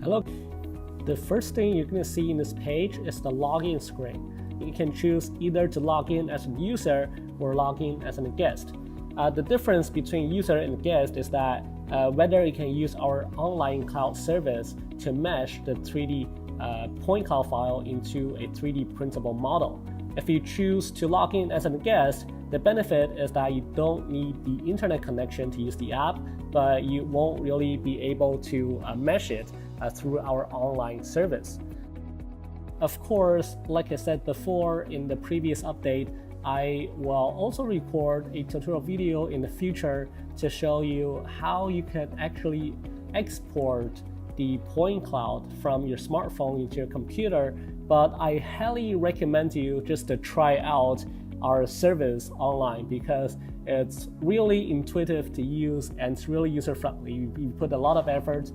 Hello. The first thing you're going to see in this page is the login screen. You can choose either to log in as a user or log in as a guest. The difference between user and guest is that whether you can use our online cloud service to mesh the 3D point cloud file into a 3D printable model. If you choose to log in as a guest, the benefit is that you don't need the internet connection to use the app, but you won't really be able to mesh it through our online service. Of course, like I said before in the previous update, I will also record a tutorial video in the future to show you how you can actually export the point cloud from your smartphone into your computer, but I highly recommend you just to try out our service online because it's really intuitive to use and it's really user-friendly. We put a lot of effort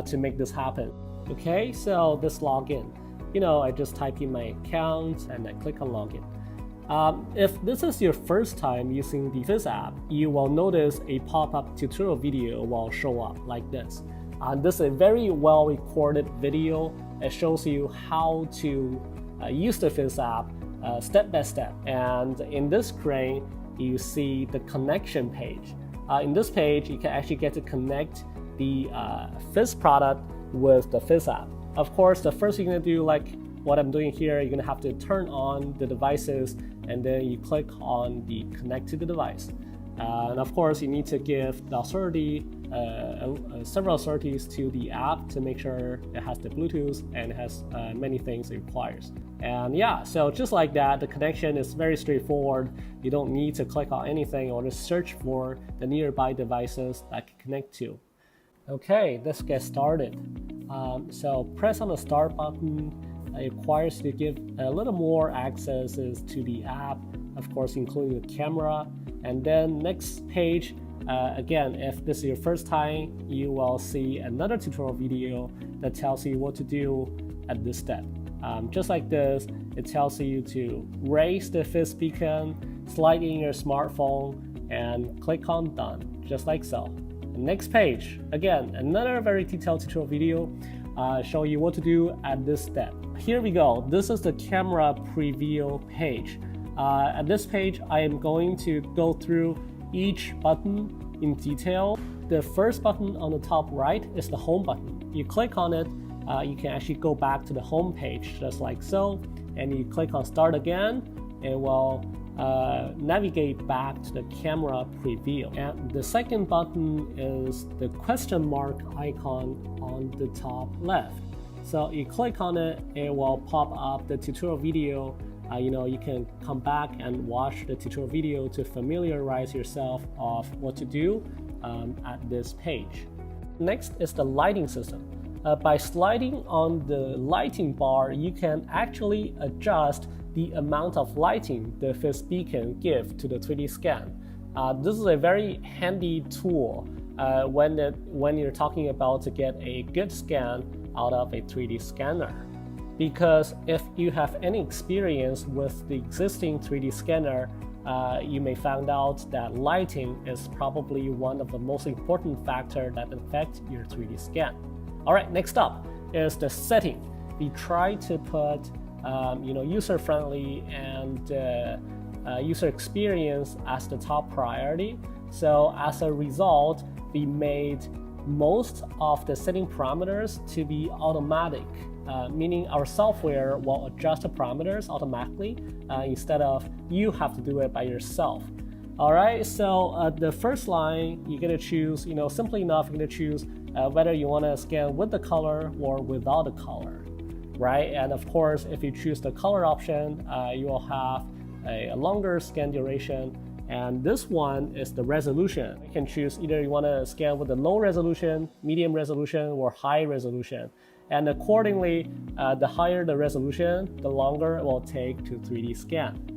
to make this happen. Okay, so this login. I just type in my account and I click on login. If this is your first time using the Phiz app, you will notice a pop-up tutorial video will show up like this. This is a very well recorded video. It shows you how to use the Phiz app step by step. And in this screen, you see the connection page. In this page, you can actually get to connect the Phiz product with the Phiz app. Of course, the first thing you're gonna do, like what I'm doing here, you're gonna have to turn on the devices and then you click on the connect to the device. And of course, you need to give the authority, several authorities to the app to make sure it has the Bluetooth and it has many things it requires. And yeah, so just like that, the connection is very straightforward. You don't need to click on anything or just search for the nearby devices that can connect to. Okay, let's get started. So press on the start button. It requires you to give a little more accesses to the app, of course, including the camera. And then next page, again, if this is your first time, you will see another tutorial video that tells you what to do at this step. Just like this, it tells you to raise the Phiz beacon, slide in your smartphone, and click on done, just like so. Next page, again, another very detailed tutorial video show you what to do at this step. Here we go. This is the camera preview page. At this page, I am going to go through each button in detail. The first button on the top right is the home button. You click on it, you can actually go back to the home page just like so, and you click on start again, it will navigate back to the camera preview. And the second button is the question mark icon on the top left. So you click on it, it will pop up the tutorial video. You can come back and watch the tutorial video to familiarize yourself of what to do at this page. Next is the lighting system. By sliding on the lighting bar, you can actually adjust the amount of lighting the Phiz beacon give to the 3D scan. This is a very handy tool when you're talking about to get a good scan out of a 3D scanner. Because if you have any experience with the existing 3D scanner, you may find out that lighting is probably one of the most important factors that affect your 3D scan. All right, next up is the setting. We try to put user-friendly and user experience as the top priority. So as a result, we made most of the setting parameters to be automatic, meaning our software will adjust the parameters automatically instead of you have to do it by yourself. All right, so the first line, you're gonna choose, simply enough, you're gonna choose whether you wanna scan with the color or without the color, right? And of course, if you choose the color option, you will have a longer scan duration. And this one is the resolution. You can choose either you wanna scan with the low resolution, medium resolution, or high resolution. And accordingly, the higher the resolution, the longer it will take to 3D scan.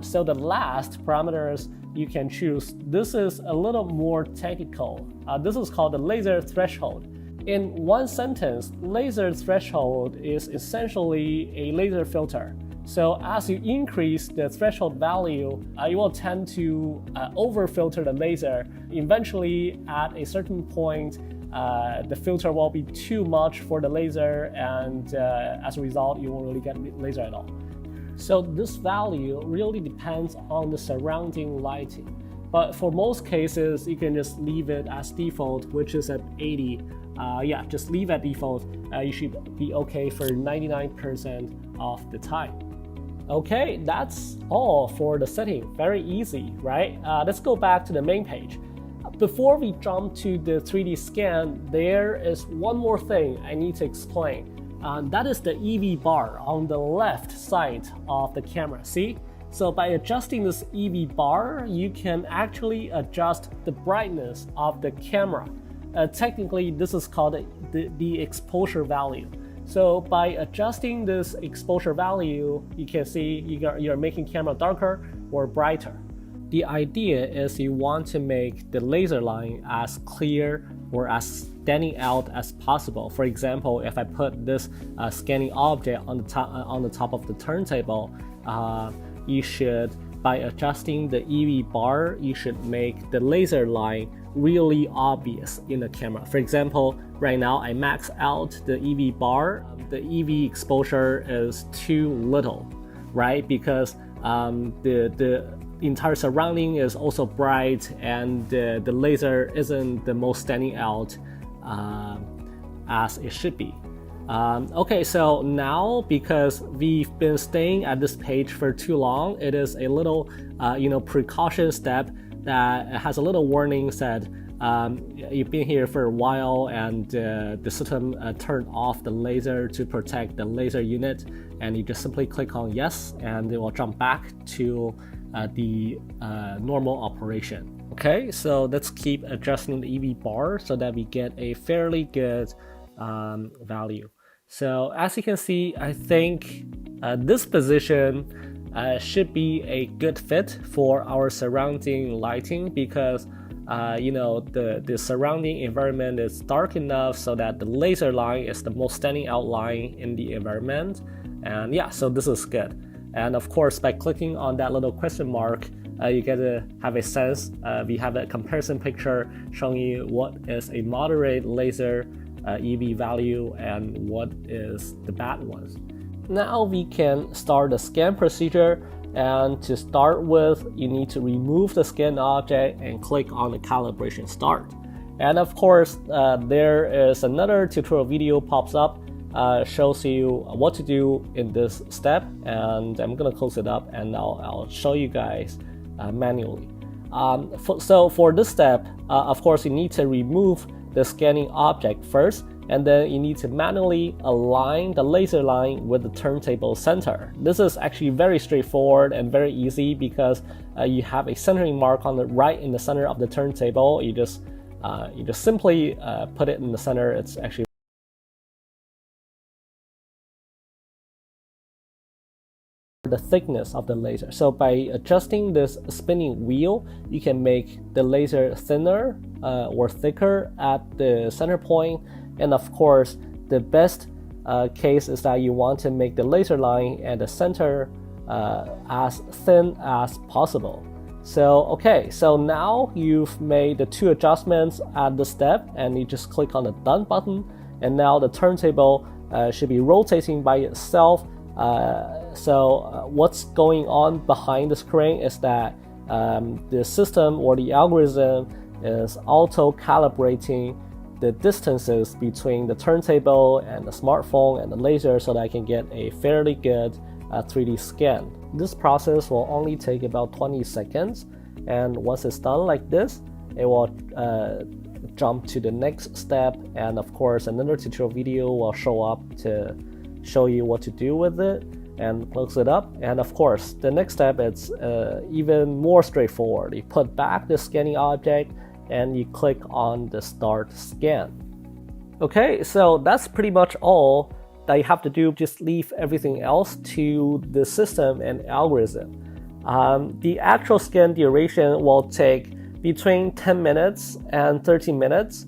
So the last parameters you can choose, this is a little more technical. This is called the laser threshold. In one sentence, laser threshold is essentially a laser filter. So as you increase the threshold value, you will tend to over-filter the laser. Eventually, at a certain point, the filter will be too much for the laser, and as a result, you won't really get laser at all. So this value really depends on the surrounding lighting. But for most cases, you can just leave it as default, which is at 80. Yeah, just leave at default. You should be okay for 99% of the time. Okay, that's all for the setting. Very easy, right? Let's go back to the main page. Before we jump to the 3D scan, there is one more thing I need to explain. That is the EV bar on the left side of the camera. See? So by adjusting this EV bar, you can actually adjust the brightness of the camera. Technically, this is called the exposure value. So by adjusting this exposure value, you can see you're making camera darker or brighter. The idea is you want to make the laser line as clear or as standing out as possible. For example, if I put this scanning object on the top of the turntable, you should, by adjusting the EV bar, you should make the laser line really obvious in the camera. For example, right now I max out the EV bar. The EV exposure is too little, right? Because the entire surrounding is also bright, and the laser isn't the most standing out as it should be. Okay, so now because we've been staying at this page for too long, it is a little precaution step that has a little warning said you've been here for a while, and the system turned off the laser to protect the laser unit, and you just simply click on yes, and it will jump back to the normal operation. Okay, so let's keep adjusting the EV bar so that we get a fairly good value. So as you can see, I think this position should be a good fit for our surrounding lighting, because the surrounding environment is dark enough so that the laser line is the most standing out line in the environment. And yeah, so this is good. And of course, by clicking on that little question mark, you get to have a sense. We have a comparison picture showing you what is a moderate laser EV value and what is the bad ones. Now we can start the scan procedure, and to start with, you need to remove the scan object and click on the calibration start. And of course, there is another tutorial video pops up, shows you what to do in this step, and I'm gonna close it up and I'll show you guys manually. So for this step, of course, you need to remove the scanning object first, and then you need to manually align the laser line with the turntable center. This is actually very straightforward and very easy, because you have a centering mark on the right in the center of the turntable. You just simply put it in the center. It's actually the thickness of the laser. So by adjusting this spinning wheel, you can make the laser thinner or thicker at the center point. And of course, the best case is that you want to make the laser line at the center as thin as possible. So okay, so now you've made the two adjustments at the step, and you just click on the done button, and now the turntable should be rotating by itself. So what's going on behind the screen is that the system or the algorithm is auto-calibrating the distances between the turntable and the smartphone and the laser, so that I can get a fairly good 3D scan. This process will only take about 20 seconds, and once it's done like this, it will jump to the next step, and of course another tutorial video will show up to show you what to do with it, and close it up. And of course, the next step is even more straightforward. You put back the scanning object and you click on the start scan. Okay, so that's pretty much all that you have to do. Just leave everything else to the system and algorithm. The actual scan duration will take between 10 minutes and 30 minutes.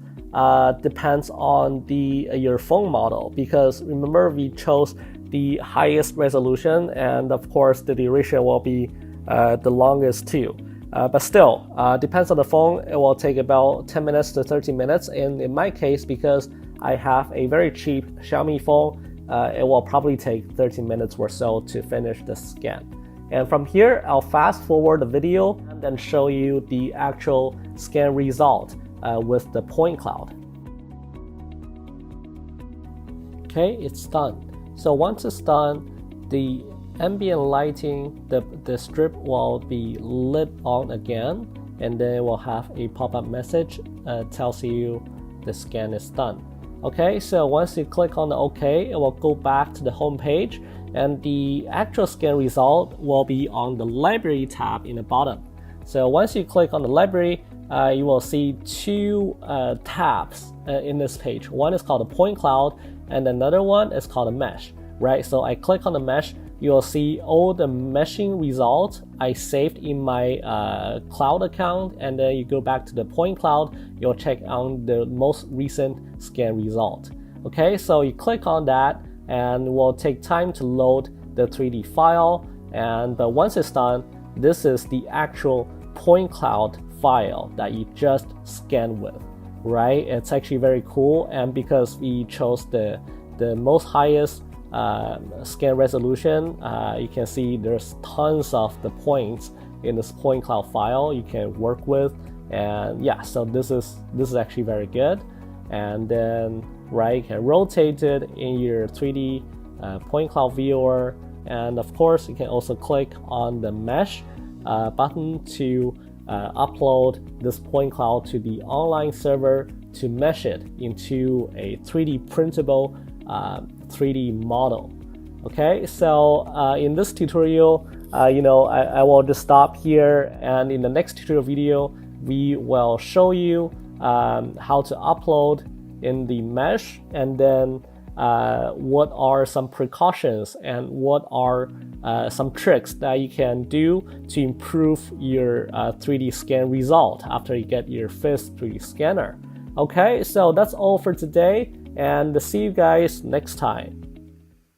Depends on your phone model, because remember, we chose the highest resolution, and of course the duration will be the longest too. But still, depends on the phone, it will take about 10 minutes to 30 minutes. And in my case, because I have a very cheap Xiaomi phone, it will probably take 30 minutes or so to finish the scan. And from here, I'll fast forward the video and then show you the actual scan result with the point cloud. Okay, it's done. So once it's done, the ambient lighting, the strip will be lit on again, and then it will have a pop-up message tells you the scan is done. Okay, so once you click on the OK, it will go back to the home page, and the actual scan result will be on the library tab in the bottom. So once you click on the library, you will see two tabs in this page. One is called the point cloud, and another one is called a mesh, right? So I click on the mesh, you will see all the meshing results I saved in my cloud account, and then you go back to the point cloud, you'll check on the most recent scan result. Okay, so you click on that, and it will take time to load the 3D file, but once it's done, this is the actual point cloud file that you just scanned with, right? It's actually very cool, and because we chose the most highest scan resolution, you can see there's tons of the points in this point cloud file you can work with, and yeah, so this is actually very good. And then right, you can rotate it in your 3D point cloud viewer, and of course you can also click on the mesh button to upload this point cloud to the online server to mesh it into a 3D printable 3D model. Okay, so in this tutorial, I will just stop here, and in the next tutorial video, we will show you how to upload in the mesh, and then what are some precautions and what are some tricks that you can do to improve your 3D scan result after you get your Phiz 3D scanner. Okay, so that's all for today, and see you guys next time.